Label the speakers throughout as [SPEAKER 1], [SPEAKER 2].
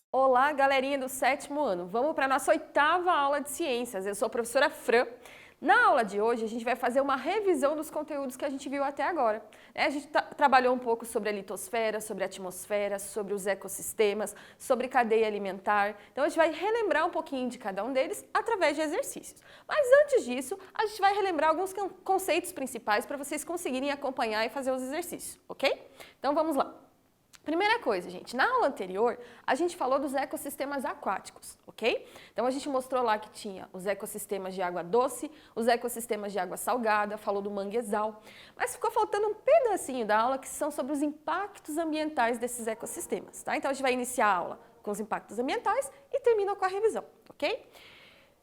[SPEAKER 1] Olá, galerinha do sétimo ano. Vamos para a nossa 8ª aula de ciências. Eu sou a professora Fran. Na aula de hoje, a gente vai fazer uma revisão dos conteúdos que a gente viu até agora. A gente trabalhou um pouco sobre a litosfera, sobre a atmosfera, sobre os ecossistemas, sobre cadeia alimentar. Então, a gente vai relembrar um pouquinho de cada um deles através de exercícios. Mas antes disso, a gente vai relembrar alguns conceitos principais para vocês conseguirem acompanhar e fazer os exercícios, ok? Então, vamos lá. Primeira coisa, gente, na aula anterior, a gente falou dos ecossistemas aquáticos, ok? Então, a gente mostrou lá que tinha os ecossistemas de água doce, os ecossistemas de água salgada, falou do manguezal, mas ficou faltando um pedacinho da aula que são sobre os impactos ambientais desses ecossistemas, tá? Então, a gente vai iniciar a aula com os impactos ambientais e termina com a revisão, ok?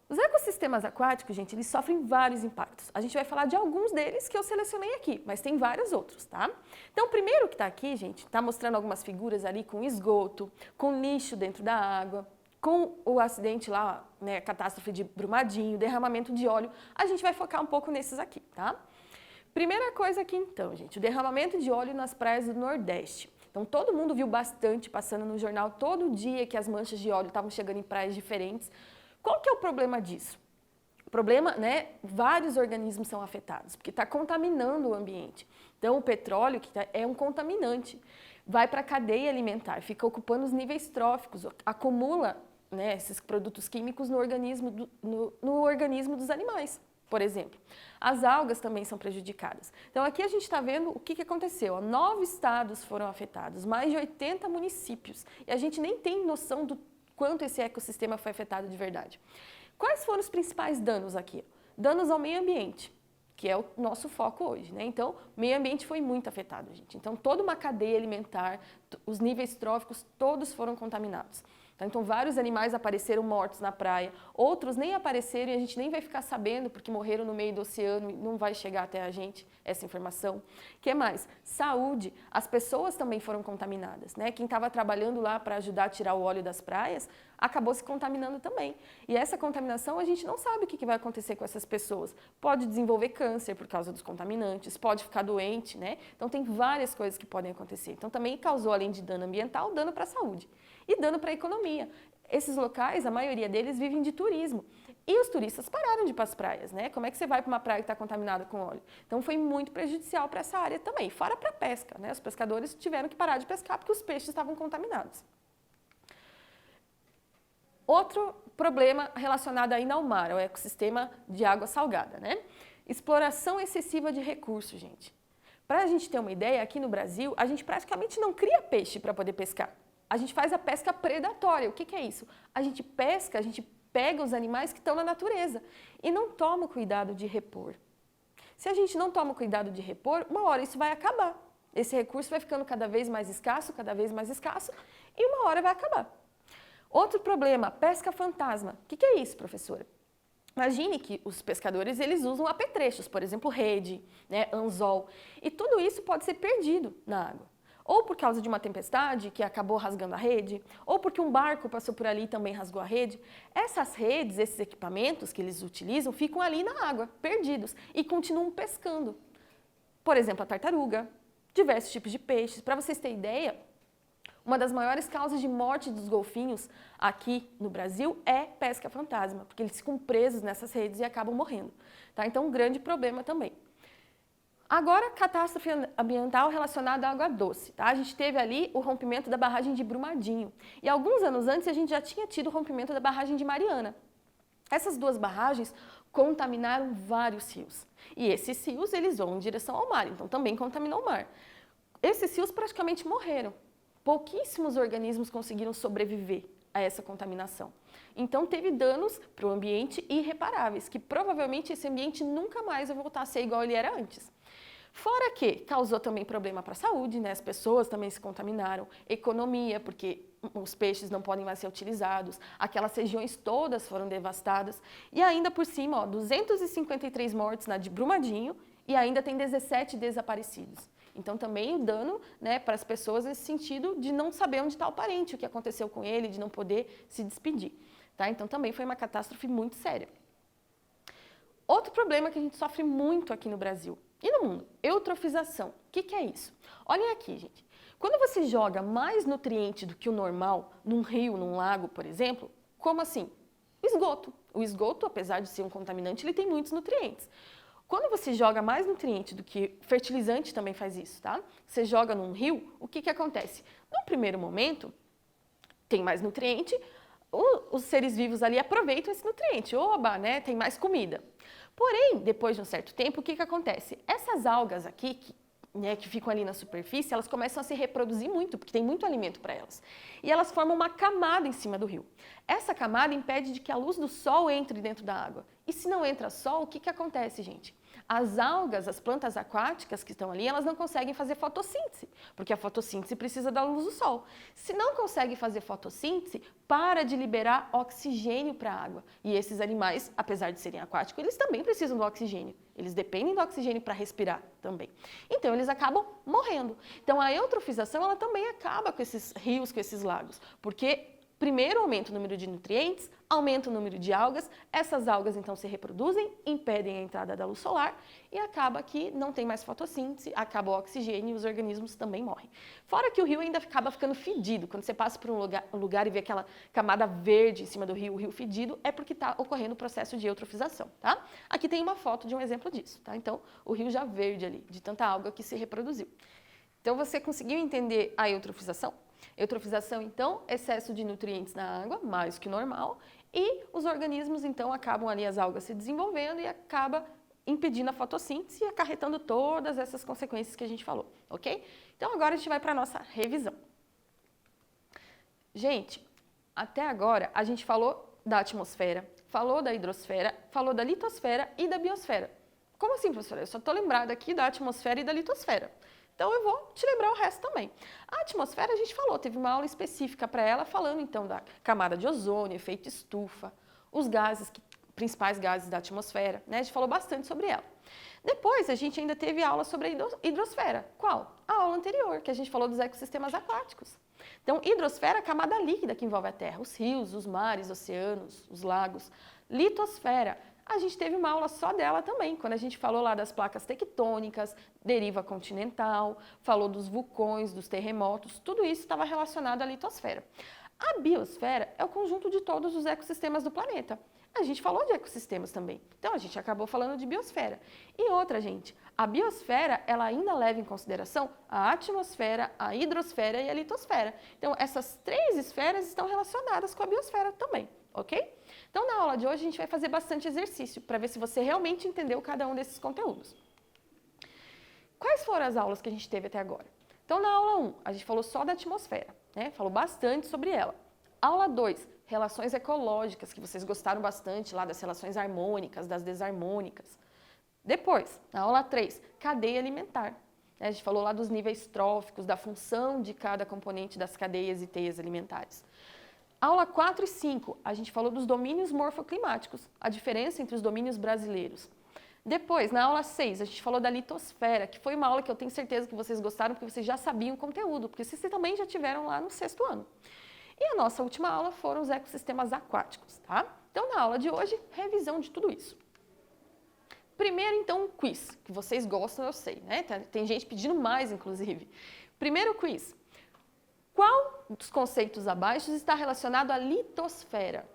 [SPEAKER 1] Os ecossistemas aquáticos, gente, eles sofrem vários impactos. A gente vai falar de alguns deles que eu selecionei aqui, mas tem vários outros, tá? Então, o primeiro que está aqui, gente, está mostrando algumas figuras ali com esgoto, com lixo dentro da água, com o acidente lá, né, catástrofe de Brumadinho, derramamento de óleo. A gente vai focar um pouco nesses aqui, tá? Primeira coisa aqui, então, gente, o derramamento de óleo nas praias do Nordeste. Então, todo mundo viu bastante passando no jornal todo dia que as manchas de óleo estavam chegando em praias diferentes. Qual que é o problema disso? O problema, né, vários organismos são afetados, porque está contaminando o ambiente. Então, o petróleo, que é um contaminante, vai para a cadeia alimentar, fica ocupando os níveis tróficos, acumula, né, esses produtos químicos no organismo dos animais, por exemplo. As algas também são prejudicadas. Então, aqui a gente está vendo o que aconteceu. 9 estados foram afetados, mais de 80 municípios, e a gente nem tem noção do quanto esse ecossistema foi afetado de verdade. Quais foram os principais danos aqui? Danos ao meio ambiente, que é o nosso foco hoje, né? Então, o meio ambiente foi muito afetado, gente. Então, toda uma cadeia alimentar, os níveis tróficos, todos foram contaminados. Então, vários animais apareceram mortos na praia, outros nem apareceram e a gente nem vai ficar sabendo porque morreram no meio do oceano e não vai chegar até a gente essa informação. O que mais? Saúde. As pessoas também foram contaminadas, né? Quem estava trabalhando lá para ajudar a tirar o óleo das praias acabou se contaminando também. E essa contaminação a gente não sabe o que vai acontecer com essas pessoas. Pode desenvolver câncer por causa dos contaminantes, pode ficar doente, né? Então, tem várias coisas que podem acontecer. Então, também causou, além de dano ambiental, dano para a saúde. E dano para a economia. Esses locais, a maioria deles vivem de turismo. E os turistas pararam de ir para as praias, né? Como é que você vai para uma praia que está contaminada com óleo? Então, foi muito prejudicial para essa área também. Fora para a pesca, né? Os pescadores tiveram que parar de pescar porque os peixes estavam contaminados. Outro problema relacionado ainda ao mar, é o ecossistema de água salgada, né? Exploração excessiva de recursos, gente. Para a gente ter uma ideia, aqui no Brasil, a gente praticamente não cria peixe para poder pescar. A gente faz a pesca predatória. O que é isso? A gente pesca, a gente pega os animais que estão na natureza e não toma o cuidado de repor. Se a gente não toma o cuidado de repor, uma hora isso vai acabar. Esse recurso vai ficando cada vez mais escasso e uma hora vai acabar. Outro problema, pesca fantasma. O que é isso, professora? Imagine que os pescadores eles usam apetrechos, por exemplo, rede, né, anzol, e tudo isso pode ser perdido na água. Ou por causa de uma tempestade que acabou rasgando a rede, ou porque um barco passou por ali e também rasgou a rede. Essas redes, esses equipamentos que eles utilizam, ficam ali na água, perdidos, e continuam pescando. Por exemplo, a tartaruga, diversos tipos de peixes. Para vocês terem ideia, uma das maiores causas de morte dos golfinhos aqui no Brasil é pesca fantasma, porque eles ficam presos nessas redes e acabam morrendo. Tá? Então, um grande problema também. Agora, catástrofe ambiental relacionada à água doce. Tá? A gente teve ali o rompimento da barragem de Brumadinho. E alguns anos antes, a gente já tinha tido o rompimento da barragem de Mariana. Essas duas barragens contaminaram vários rios. E esses rios, eles vão em direção ao mar, então também contaminou o mar. Esses rios praticamente morreram. Pouquíssimos organismos conseguiram sobreviver a essa contaminação. Então, teve danos para o ambiente irreparáveis, que provavelmente esse ambiente nunca mais vai voltar a ser igual ele era antes. Fora que causou também problema para a saúde, né? As pessoas também se contaminaram, economia, porque os peixes não podem mais ser utilizados, aquelas regiões todas foram devastadas, e ainda por cima, ó, 253 mortes na de Brumadinho e ainda tem 17 desaparecidos. Então, também o dano, né, para as pessoas nesse sentido de não saber onde está o parente, o que aconteceu com ele, de não poder se despedir. Tá? Então, também foi uma catástrofe muito séria. Outro problema que a gente sofre muito aqui no Brasil e no mundo, eutrofização. O que é isso? Olhem aqui, gente. Quando você joga mais nutriente do que o normal num rio, num lago, por exemplo, como assim? Esgoto. O esgoto, apesar de ser um contaminante, ele tem muitos nutrientes. Quando você joga mais nutriente do que fertilizante também faz isso, tá? Você joga num rio, o que acontece? No primeiro momento, tem mais nutriente, os seres vivos ali aproveitam esse nutriente. Oba, né? Tem mais comida. Porém, depois de um certo tempo, o que acontece? Essas algas aqui, que ficam ali na superfície, elas começam a se reproduzir muito, porque tem muito alimento para elas. E elas formam uma camada em cima do rio. Essa camada impede de que a luz do sol entre dentro da água. E se não entra sol, o que acontece, gente? As algas, as plantas aquáticas que estão ali, elas não conseguem fazer fotossíntese, porque a fotossíntese precisa da luz do sol. Se não consegue fazer fotossíntese, para de liberar oxigênio para a água. E esses animais, apesar de serem aquáticos, eles também precisam do oxigênio. Eles dependem do oxigênio para respirar também. Então, eles acabam morrendo. Então, a eutrofização, ela também acaba com esses rios, com esses lagos, porque primeiro aumenta o número de nutrientes, aumenta o número de algas, essas algas então se reproduzem, impedem a entrada da luz solar e acaba que não tem mais fotossíntese, acaba o oxigênio e os organismos também morrem. Fora que o rio ainda acaba ficando fedido, quando você passa por um lugar e vê aquela camada verde em cima do rio, o rio fedido, é porque está ocorrendo o processo de eutrofização, tá? Aqui tem uma foto de um exemplo disso, tá? Então, o rio já verde ali, de tanta alga que se reproduziu. Então, você conseguiu entender a eutrofização? Eutrofização, então, excesso de nutrientes na água, mais que o normal, e os organismos, então, acabam ali as algas se desenvolvendo e acaba impedindo a fotossíntese e acarretando todas essas consequências que a gente falou, ok? Então, agora a gente vai para a nossa revisão. Gente, até agora a gente falou da atmosfera, falou da hidrosfera, falou da litosfera e da biosfera. Como assim, professora? Eu só estou lembrada aqui da atmosfera e da litosfera. Então, eu vou te lembrar o resto também. A atmosfera, a gente falou, teve uma aula específica para ela, falando então da camada de ozônio, efeito estufa, os gases, principais gases da atmosfera, né? A gente falou bastante sobre ela. Depois, a gente ainda teve aula sobre a hidrosfera. Qual? A aula anterior, que a gente falou dos ecossistemas aquáticos. Então, hidrosfera é a camada líquida que envolve a Terra, os rios, os mares, oceanos, os lagos. Litosfera, a gente teve uma aula só dela também, quando a gente falou lá das placas tectônicas, deriva continental, falou dos vulcões, dos terremotos, tudo isso estava relacionado à litosfera. A biosfera é o conjunto de todos os ecossistemas do planeta. A gente falou de ecossistemas também, então a gente acabou falando de biosfera. E outra, gente, a biosfera, ela ainda leva em consideração a atmosfera, a hidrosfera e a litosfera. Então, essas três esferas estão relacionadas com a biosfera também, ok? Então, na aula de hoje, a gente vai fazer bastante exercício para ver se você realmente entendeu cada um desses conteúdos. Quais foram as aulas que a gente teve até agora? Então, na aula 1, a gente falou só da atmosfera, né? Falou bastante sobre ela. Aula 2, relações ecológicas, que vocês gostaram bastante lá das relações harmônicas, das desarmônicas. Depois, na aula 3, cadeia alimentar. A gente falou lá dos níveis tróficos, da função de cada componente das cadeias e teias alimentares. Aula 4 e 5, a gente falou dos domínios morfoclimáticos, a diferença entre os domínios brasileiros. Depois, na aula 6, a gente falou da litosfera, que foi uma aula que eu tenho certeza que vocês gostaram, porque vocês já sabiam o conteúdo, porque vocês também já tiveram lá no 6º ano. E a nossa última aula foram os ecossistemas aquáticos, tá? Então, na aula de hoje, revisão de tudo isso. Primeiro, então, um quiz, que vocês gostam, eu sei, né? Tem gente pedindo mais, inclusive. Primeiro quiz. Qual dos conceitos abaixo está relacionado à litosfera?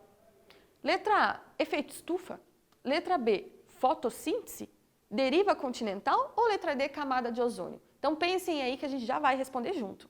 [SPEAKER 1] Letra A, efeito estufa. Letra B, fotossíntese. Deriva continental ou letra D, camada de ozônio? Então pensem aí que a gente já vai responder junto.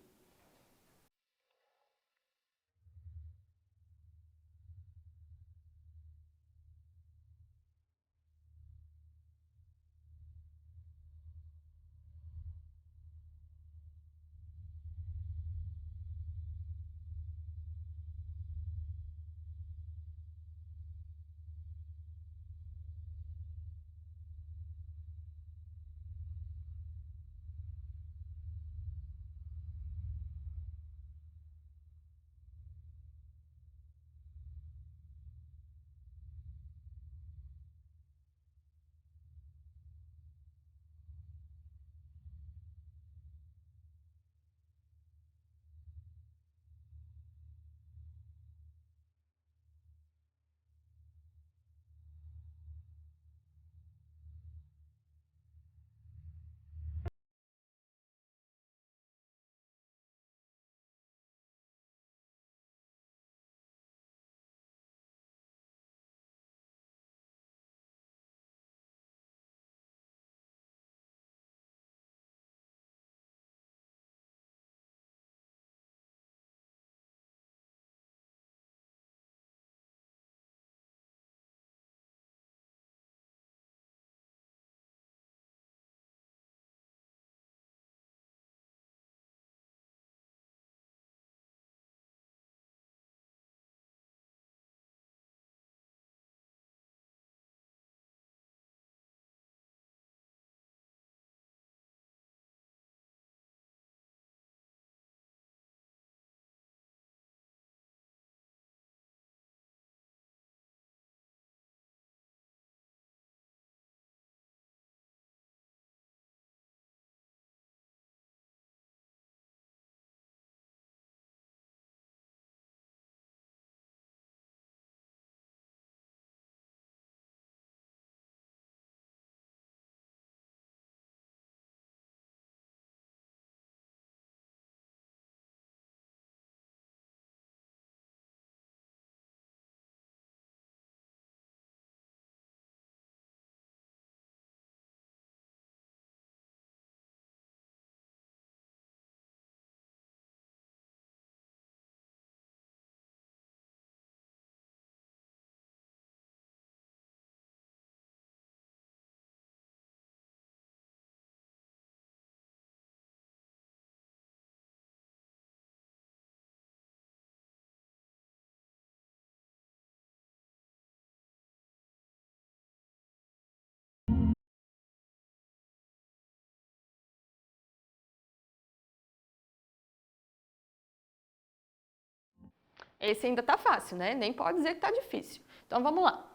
[SPEAKER 1] Esse ainda está fácil, né? Nem pode dizer que está difícil. Então vamos lá.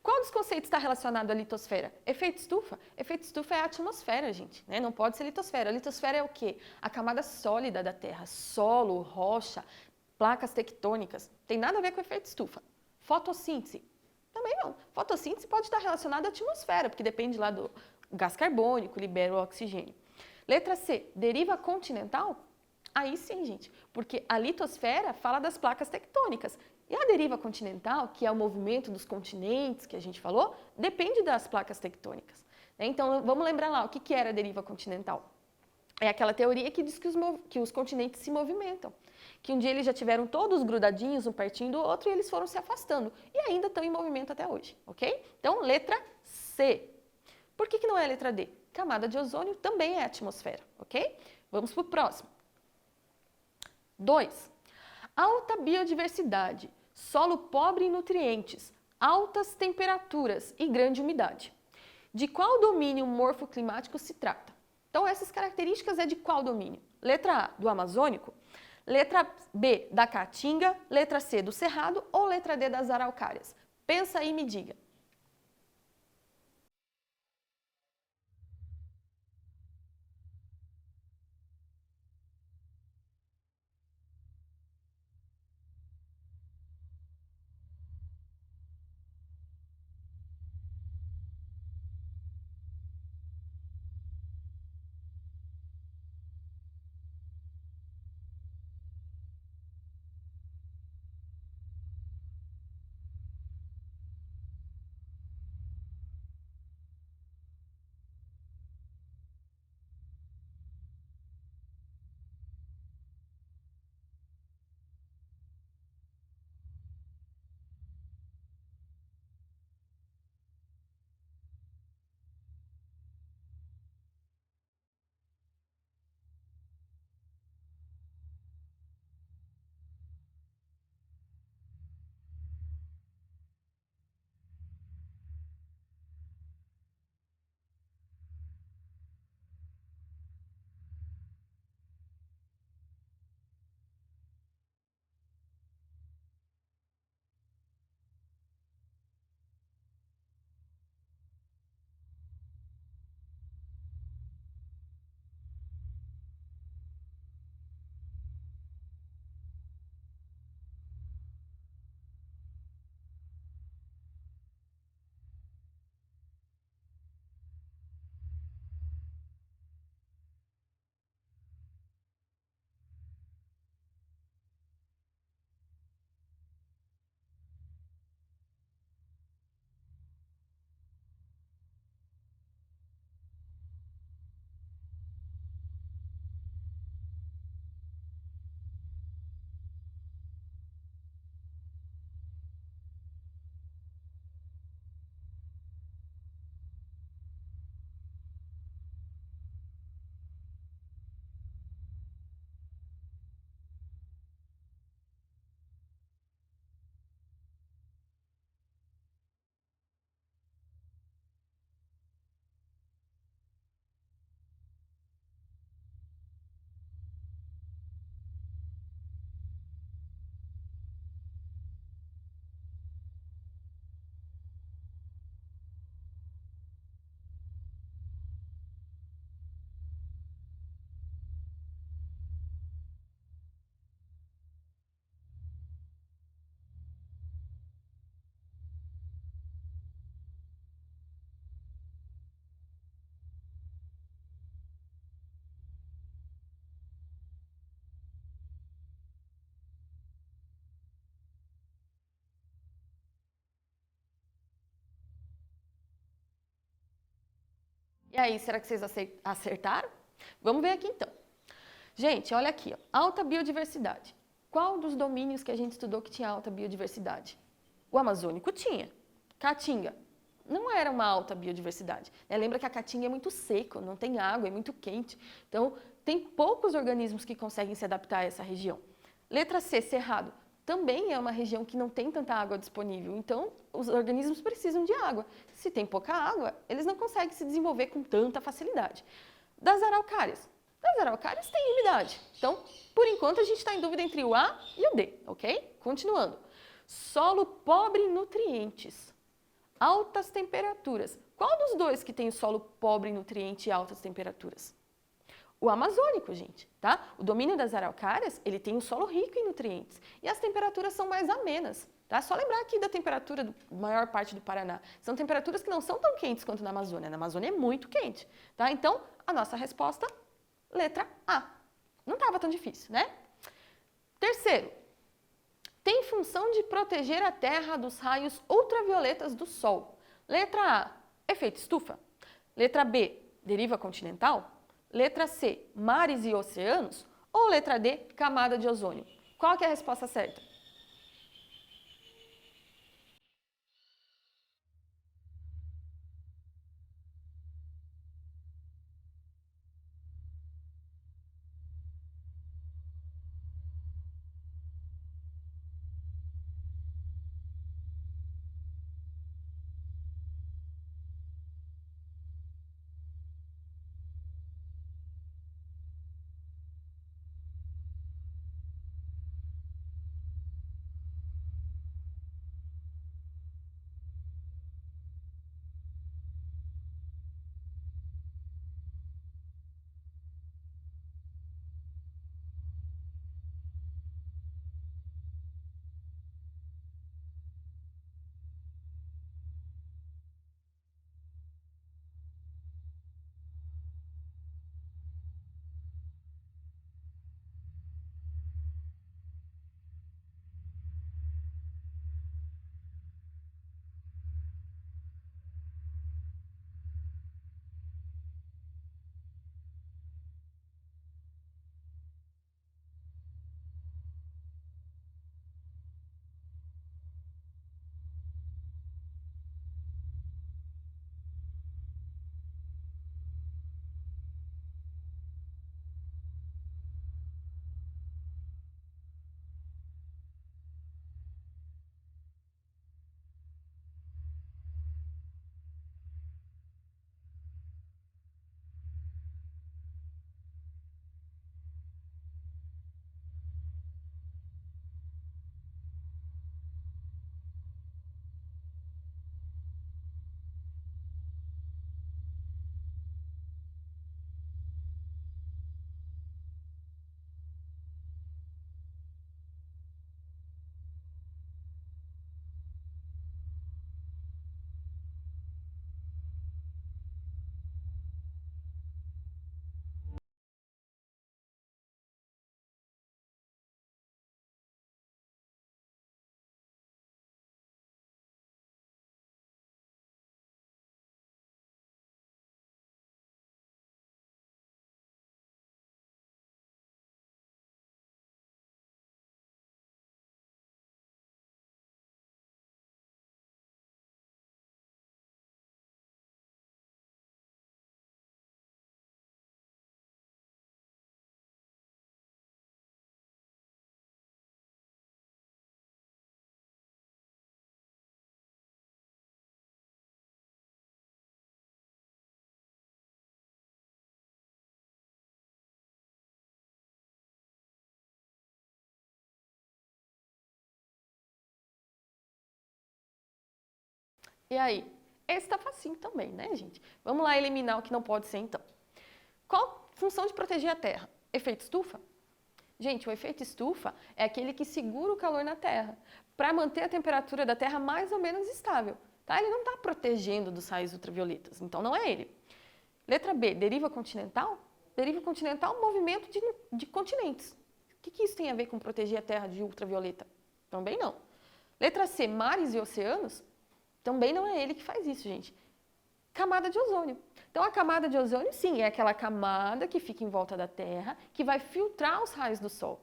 [SPEAKER 1] Qual dos conceitos está relacionado à litosfera? Efeito estufa? Efeito estufa é a atmosfera, gente, né? Não pode ser litosfera. A litosfera é o quê? A camada sólida da Terra, solo, rocha, placas tectônicas. Tem nada a ver com efeito estufa. Fotossíntese? Também não. Fotossíntese pode estar relacionada à atmosfera, porque depende lá do gás carbônico, libera o oxigênio. Letra C, deriva continental? Aí sim, gente, porque a litosfera fala das placas tectônicas. E a deriva continental, que é o movimento dos continentes que a gente falou, depende das placas tectônicas. Então, vamos lembrar lá, o que era a deriva continental? É aquela teoria que diz que os continentes se movimentam. Que um dia eles já tiveram todos grudadinhos, um pertinho do outro, e eles foram se afastando. E ainda estão em movimento até hoje, ok? Então, letra C. Por que não é a letra D? Camada de ozônio também é atmosfera, ok? Vamos para o próximo. 2. Alta biodiversidade, solo pobre em nutrientes, altas temperaturas e grande umidade. De qual domínio morfoclimático se trata? Então, essas características é de qual domínio? Letra A, do Amazônico. Letra B, da Caatinga. Letra C, do Cerrado. Ou letra D, das Araucárias? Pensa aí e me diga. E aí, será que vocês acertaram? Vamos ver aqui então. Gente, olha aqui, ó, alta biodiversidade. Qual dos domínios que a gente estudou que tinha alta biodiversidade? O Amazônico tinha. Caatinga não era uma alta biodiversidade. Lembra que a Caatinga é muito seco, não tem água, é muito quente. Então, tem poucos organismos que conseguem se adaptar a essa região. Letra C, Cerrado. Também é uma região que não tem tanta água disponível, então os organismos precisam de água. Se tem pouca água, eles não conseguem se desenvolver com tanta facilidade. Das Araucárias, Das araucárias tem umidade. Então, por enquanto, a gente está em dúvida entre o A e o D, ok? Continuando. Solo pobre em nutrientes. Altas temperaturas. Qual dos dois que tem o solo pobre em nutrientes e altas temperaturas? O amazônico, gente, tá? O domínio das araucárias, ele tem um solo rico em nutrientes e as temperaturas são mais amenas, tá? Só lembrar aqui da temperatura da maior parte do Paraná. São temperaturas que não são tão quentes quanto na Amazônia. Na Amazônia é muito quente, tá? Então, a nossa resposta, letra A. Não estava tão difícil, né? Terceiro, tem função de proteger a Terra dos raios ultravioletas do Sol. Letra A, efeito estufa. Letra B, deriva continental. Letra C, mares e oceanos. Ou letra D, camada de ozônio. Qual que é a resposta certa? E aí? Esse tá facinho também, né, gente? Vamos lá eliminar o que não pode ser, então. Qual função de proteger a Terra? Efeito estufa? Gente, o efeito estufa é aquele que segura o calor na Terra, para manter a temperatura da Terra mais ou menos estável, tá? Ele não está protegendo dos raios ultravioletas, então não é ele. Letra B, deriva continental? Deriva continental é um movimento de continentes. O que isso tem a ver com proteger a Terra de ultravioleta? Também não. Letra C, mares e oceanos? Também não é ele que faz isso, gente. Camada de ozônio. Então, a camada de ozônio, sim, é aquela camada que fica em volta da Terra, que vai filtrar os raios do Sol,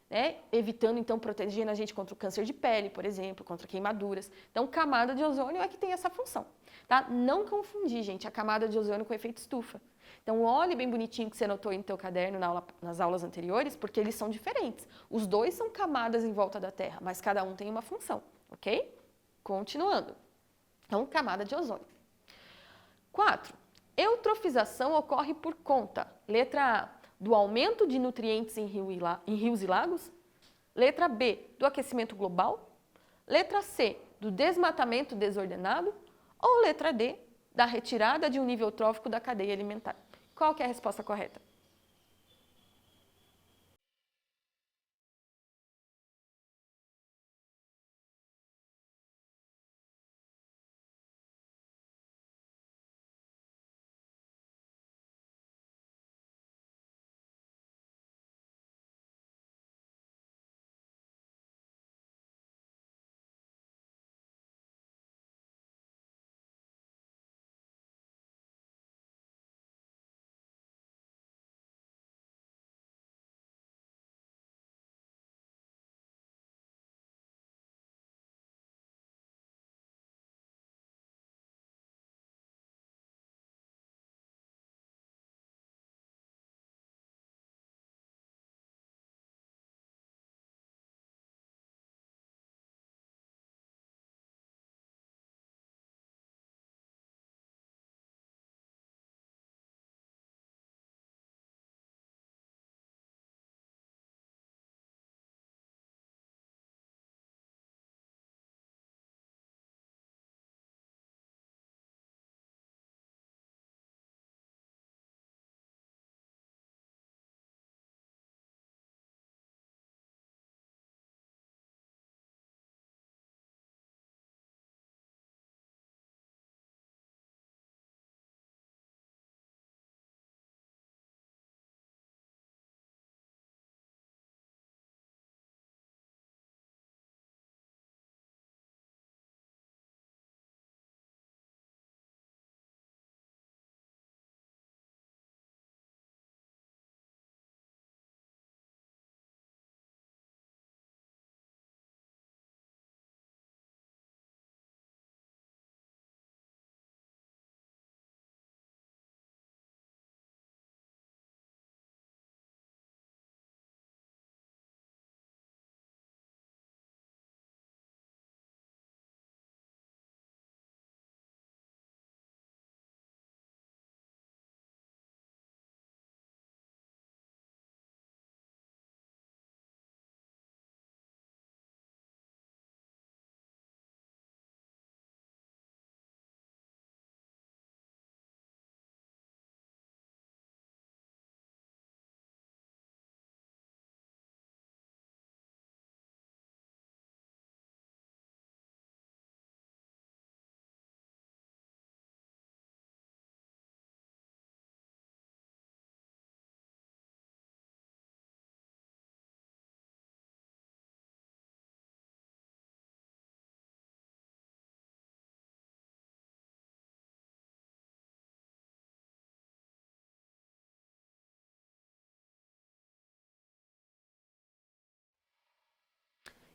[SPEAKER 1] né? Evitando, então, protegendo a gente contra o câncer de pele, por exemplo, contra queimaduras. Então, camada de ozônio é que tem essa função, tá? Não confundir, gente, a camada de ozônio com o efeito estufa. Então, olhe bem bonitinho que você anotou em teu caderno nas aulas anteriores, porque eles são diferentes. Os dois são camadas em volta da Terra, mas cada um tem uma função, ok? Continuando. Então, camada de ozônio. 4. Eutrofização ocorre por conta. Letra A. do aumento de nutrientes em rios e lagos? Letra B, do aquecimento global? Letra C, do desmatamento desordenado? Ou letra D, da retirada de um nível trófico da cadeia alimentar? Qual que é a resposta correta?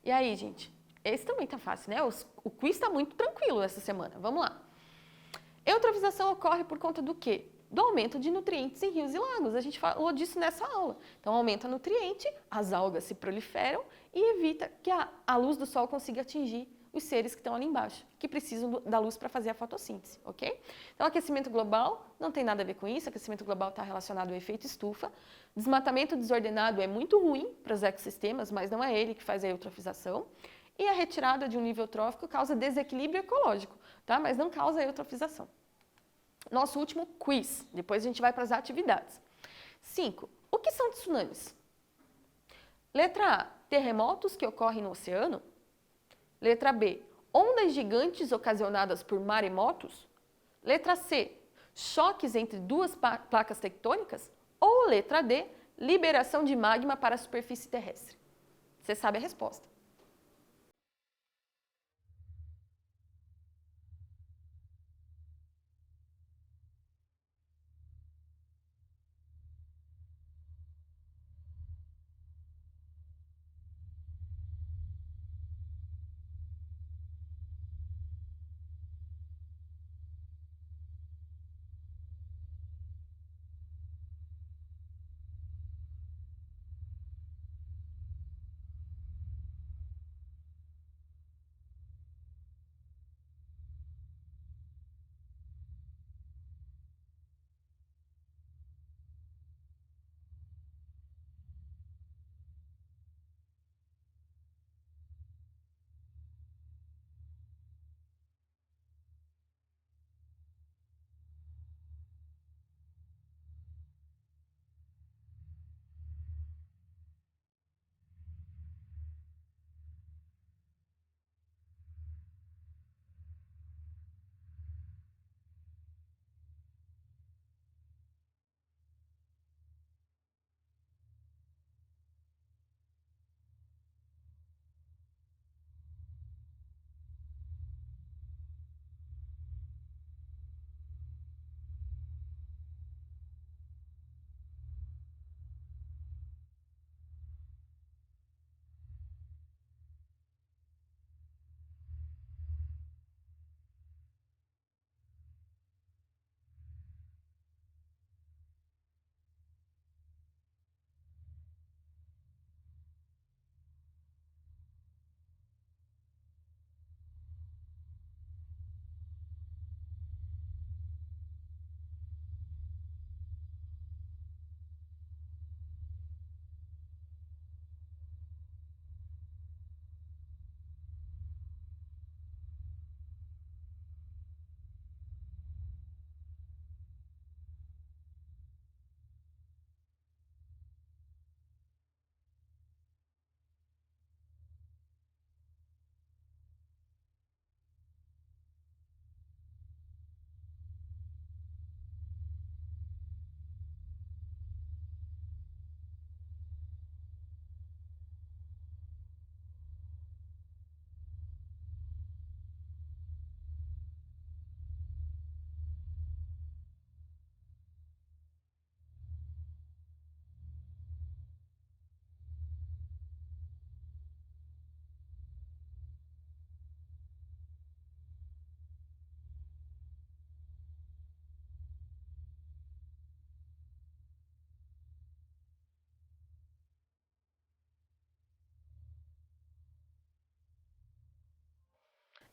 [SPEAKER 1] E aí, gente? Esse também tá fácil, né? O quiz tá muito tranquilo essa semana. Vamos lá. Eutrofização ocorre por conta do quê? Do aumento de nutrientes em rios e lagos. A gente falou disso nessa aula. Então, aumenta nutriente, as algas se proliferam e evita que a luz do sol consiga atingir os seres que estão ali embaixo, que precisam da luz para fazer a fotossíntese, ok? Então, aquecimento global não tem nada a ver com isso. Aquecimento global está relacionado ao efeito estufa. Desmatamento desordenado é muito ruim para os ecossistemas, mas não é ele que faz a eutrofização. E a retirada de um nível trófico causa desequilíbrio ecológico, tá? Mas não causa eutrofização. Nosso último quiz, depois a gente vai para as atividades. 5. O que são tsunamis? Letra A, terremotos que ocorrem no oceano. Letra B, ondas gigantes ocasionadas por maremotos. Letra C, choques entre duas placas tectônicas. Ou letra D, liberação de magma para a superfície terrestre. Você sabe a resposta.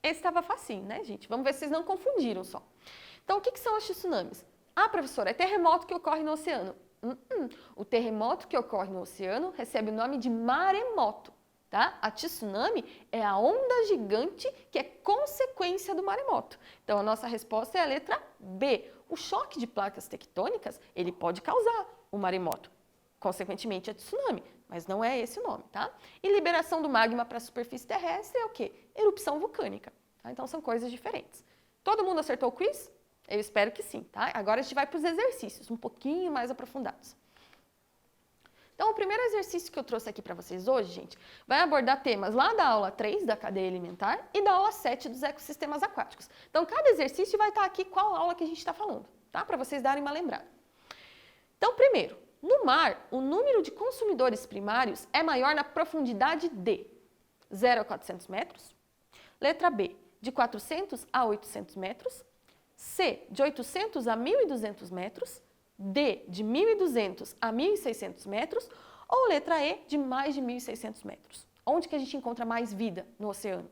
[SPEAKER 1] Esse estava facinho, né, gente? Vamos ver se vocês não confundiram só. Então, o que são os tsunamis? Ah, professora, é terremoto que ocorre no oceano. O terremoto que ocorre no oceano recebe o nome de maremoto, tá? A tsunami é a onda gigante que é consequência do maremoto. Então, a nossa resposta é a letra B. O choque de placas tectônicas, ele pode causar o maremoto, consequentemente a tsunami, mas não é esse o nome, tá? E liberação do magma para a superfície terrestre é o quê? Erupção vulcânica, tá? Então, são coisas diferentes. Todo mundo acertou o quiz? Eu espero que sim, tá? Agora a gente vai para os exercícios, um pouquinho mais aprofundados. Então, o primeiro exercício que eu trouxe aqui para vocês hoje, gente, vai abordar temas lá da aula 3 da cadeia alimentar e da aula 7 dos ecossistemas aquáticos. Então, cada exercício vai estar aqui qual aula que a gente está falando, tá? Para vocês darem uma lembrada. Então, primeiro, no mar, o número de consumidores primários é maior na profundidade de 0 a 400 metros, letra B, de 400 a 800 metros, C, de 800 a 1.200 metros, D, de 1.200 a 1.600 metros, ou letra E, de mais de 1.600 metros. Onde que a gente encontra mais vida no oceano?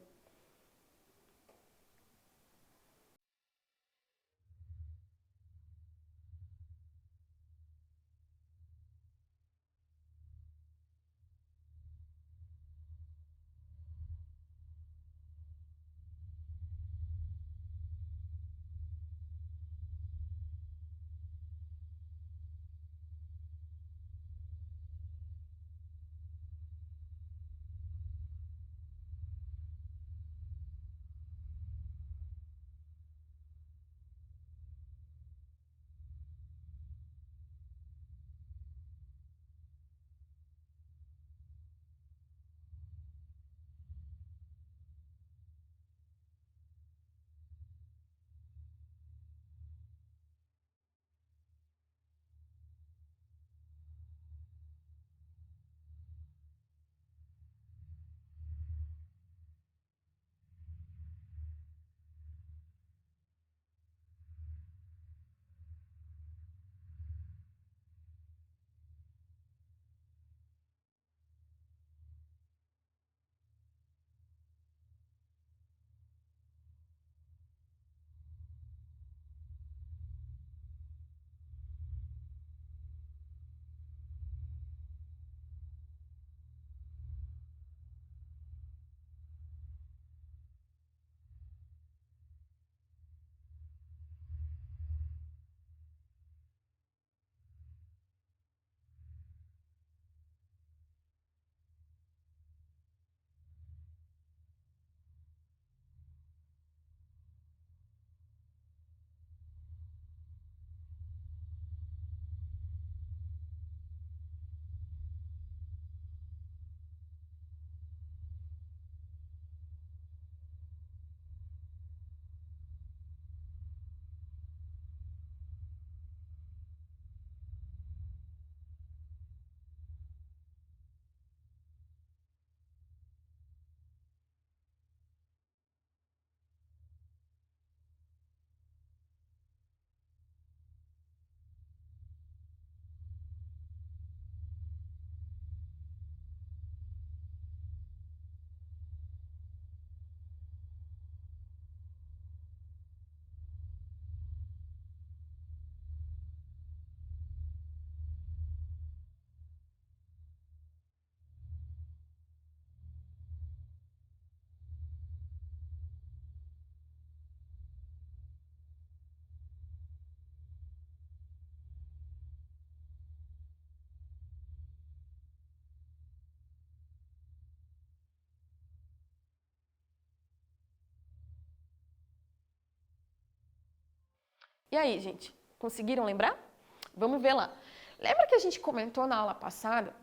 [SPEAKER 1] E aí, gente, conseguiram lembrar? Vamos ver lá. Lembra que a gente comentou na aula passada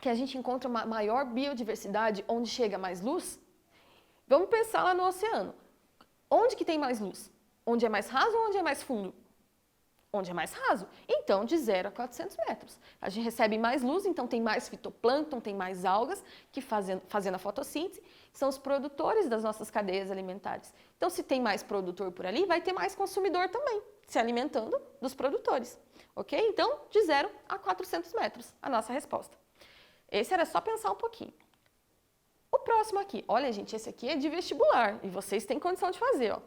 [SPEAKER 1] que a gente encontra uma maior biodiversidade onde chega mais luz? Vamos pensar lá no oceano. Onde que tem mais luz? Onde é mais raso ou onde é mais fundo? Onde é mais raso. Então, de 0 a 400 metros. A gente recebe mais luz, então tem mais fitoplâncton, tem mais algas que fazendo a fotossíntese, são os produtores das nossas cadeias alimentares. Então, se tem mais produtor por ali, vai ter mais consumidor também, se alimentando dos produtores. Ok? Então, de 0 a 400 metros, a nossa resposta. Esse era só pensar um pouquinho. O próximo aqui. Olha, gente, esse aqui é de vestibular e vocês têm condição de fazer, ó.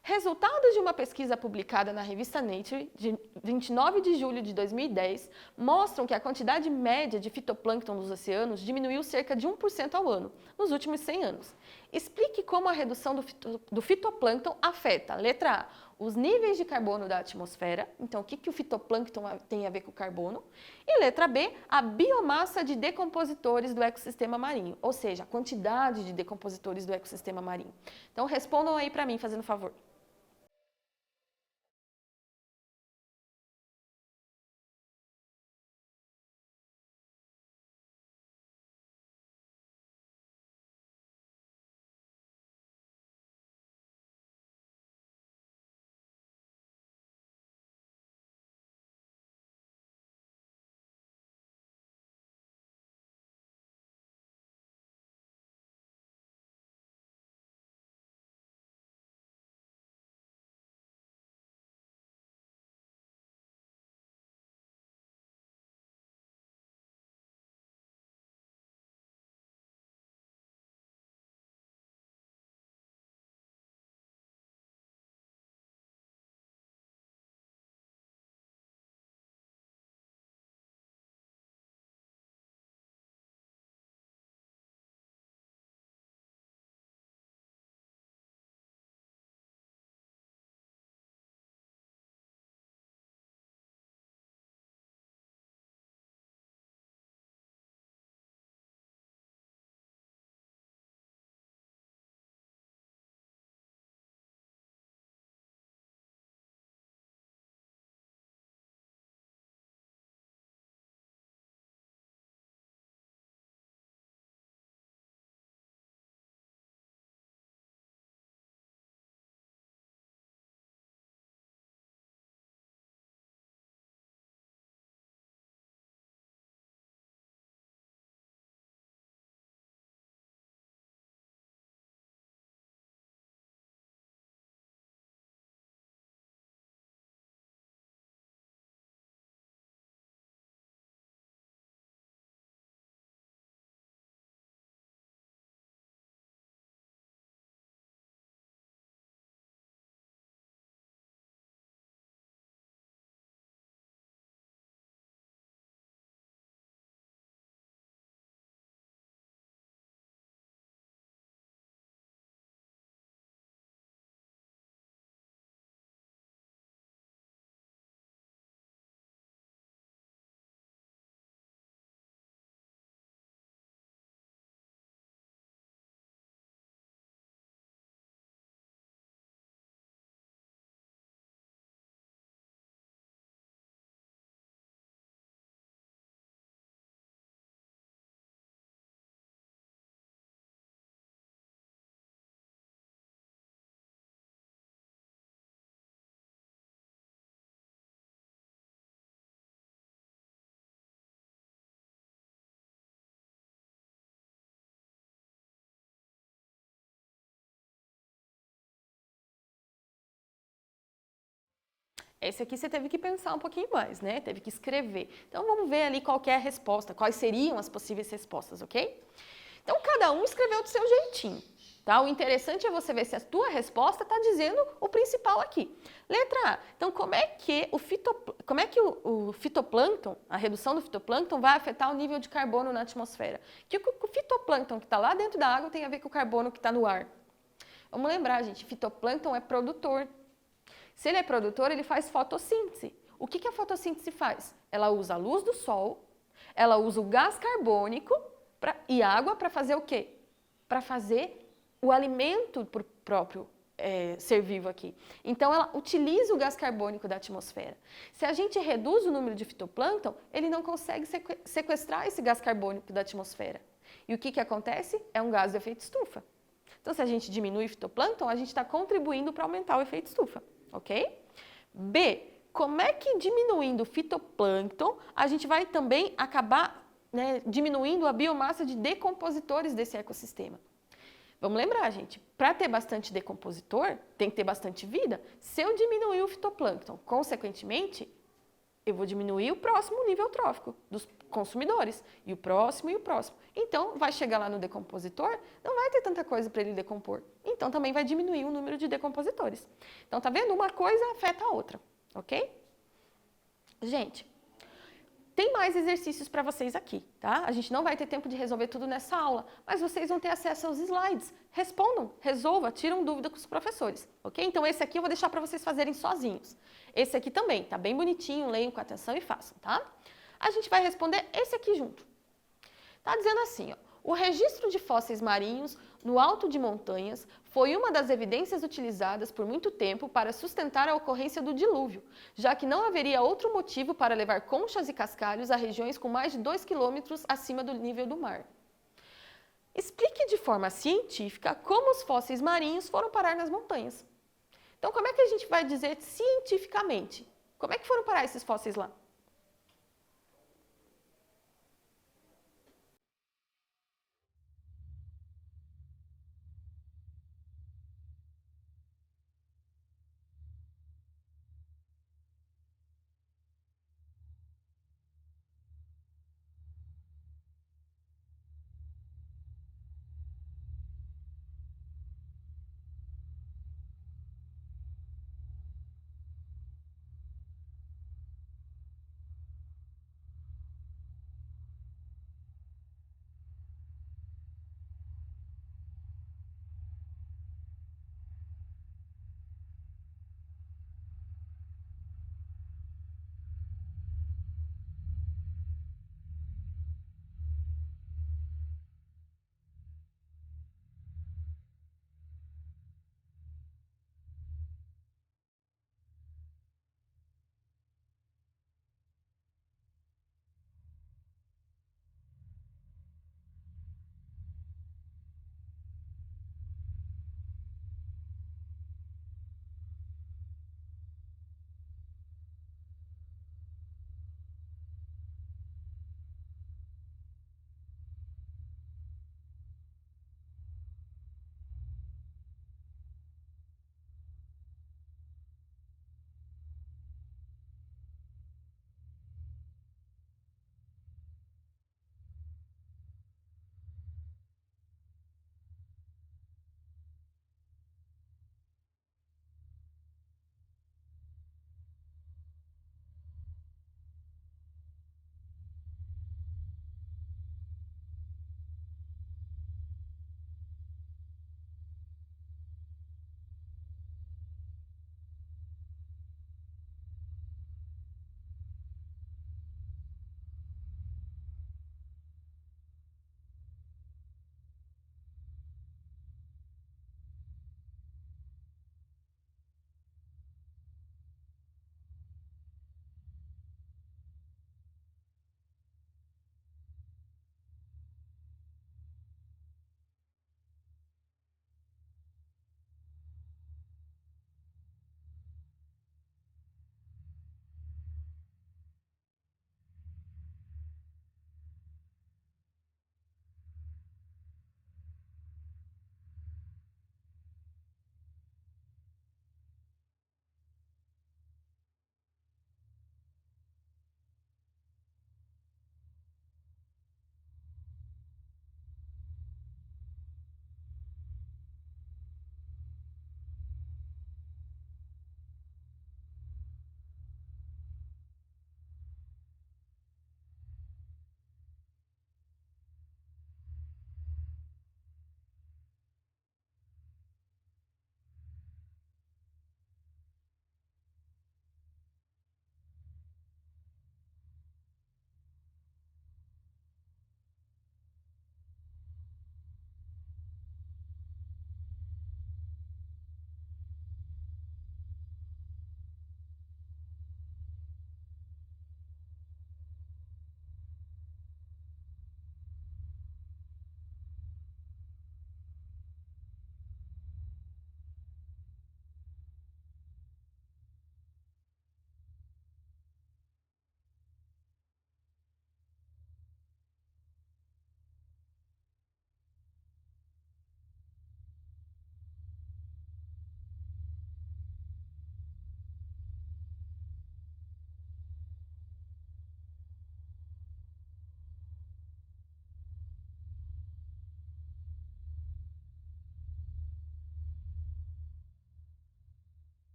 [SPEAKER 1] Resultados de uma pesquisa publicada na revista Nature, de 29 de julho de 2010, mostram que a quantidade média de fitoplâncton nos oceanos diminuiu cerca de 1% ao ano, nos últimos 100 anos. Explique como a redução do fitoplâncton afeta, letra A, os níveis de carbono da atmosfera, então o que o fitoplâncton tem a ver com o carbono, e letra B, a biomassa de decompositores do ecossistema marinho, ou seja, a quantidade de decompositores do ecossistema marinho. Então respondam aí para mim, fazendo favor. Esse aqui você teve que pensar um pouquinho mais, né? Teve que escrever. Então vamos ver ali qual que é a resposta, quais seriam as possíveis respostas, ok? Então cada um escreveu do seu jeitinho, tá? O interessante é você ver se a tua resposta está dizendo o principal aqui. Letra A. Então como é que o fitoplâncton, a redução do fitoplâncton vai afetar o nível de carbono na atmosfera? Que o fitoplâncton que está lá dentro da água tem a ver com o carbono que está no ar? Vamos lembrar, gente, fitoplâncton é produtor. Se ele é produtor, ele faz fotossíntese. O que a fotossíntese faz? Ela usa a luz do sol, ela usa o gás carbônico e água para fazer o quê? Para fazer o alimento para o próprio ser vivo aqui. Então, ela utiliza o gás carbônico da atmosfera. Se a gente reduz o número de fitoplâncton, ele não consegue sequestrar esse gás carbônico da atmosfera. E o que acontece? É um gás de efeito estufa. Então, se a gente diminui o fitoplâncton, a gente está contribuindo para aumentar o efeito estufa. Ok? B, como é que diminuindo o fitoplâncton, a gente vai também acabar diminuindo a biomassa de decompositores desse ecossistema? Vamos lembrar, gente, para ter bastante decompositor, tem que ter bastante vida. Se eu diminuir o fitoplâncton, consequentemente, eu vou diminuir o próximo nível trófico dos consumidores, e o próximo e o próximo. Então, vai chegar lá no decompositor, não vai ter tanta coisa para ele decompor. Então, também vai diminuir o número de decompositores. Então, tá vendo? Uma coisa afeta a outra, ok? Gente, tem mais exercícios para vocês aqui, tá? A gente não vai ter tempo de resolver tudo nessa aula, mas vocês vão ter acesso aos slides. Respondam, resolva, tiram dúvida com os professores, ok? Então esse aqui eu vou deixar para vocês fazerem sozinhos. Esse aqui também, tá bem bonitinho, leiam com atenção e façam, tá? A gente vai responder esse aqui junto. Tá dizendo assim, ó, o registro de fósseis marinhos no alto de montanhas foi uma das evidências utilizadas por muito tempo para sustentar a ocorrência do dilúvio, já que não haveria outro motivo para levar conchas e cascalhos a regiões com mais de 2 quilômetros acima do nível do mar. Explique de forma científica como os fósseis marinhos foram parar nas montanhas. Então, como é que a gente vai dizer cientificamente? Como é que foram parar esses fósseis lá?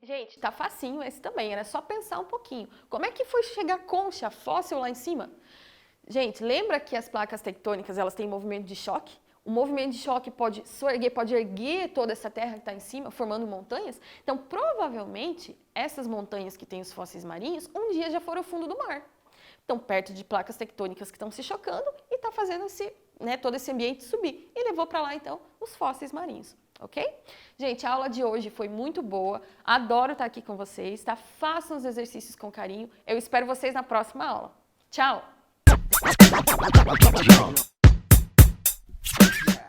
[SPEAKER 1] Gente, tá facinho esse também, era só pensar um pouquinho. Como é que foi chegar concha, fóssil lá em cima? Gente, lembra que as placas tectônicas, elas têm movimento de choque? O movimento de choque pode erguer toda essa terra que está em cima, formando montanhas. Então, provavelmente, essas montanhas que têm os fósseis marinhos, um dia já foram ao fundo do mar. Estão perto de placas tectônicas que estão se chocando e está fazendo todo esse ambiente subir. E levou para lá, então, os fósseis marinhos. Ok? Gente, a aula de hoje foi muito boa. Adoro estar aqui com vocês, tá? Façam os exercícios com carinho. Eu espero vocês na próxima aula. Tchau!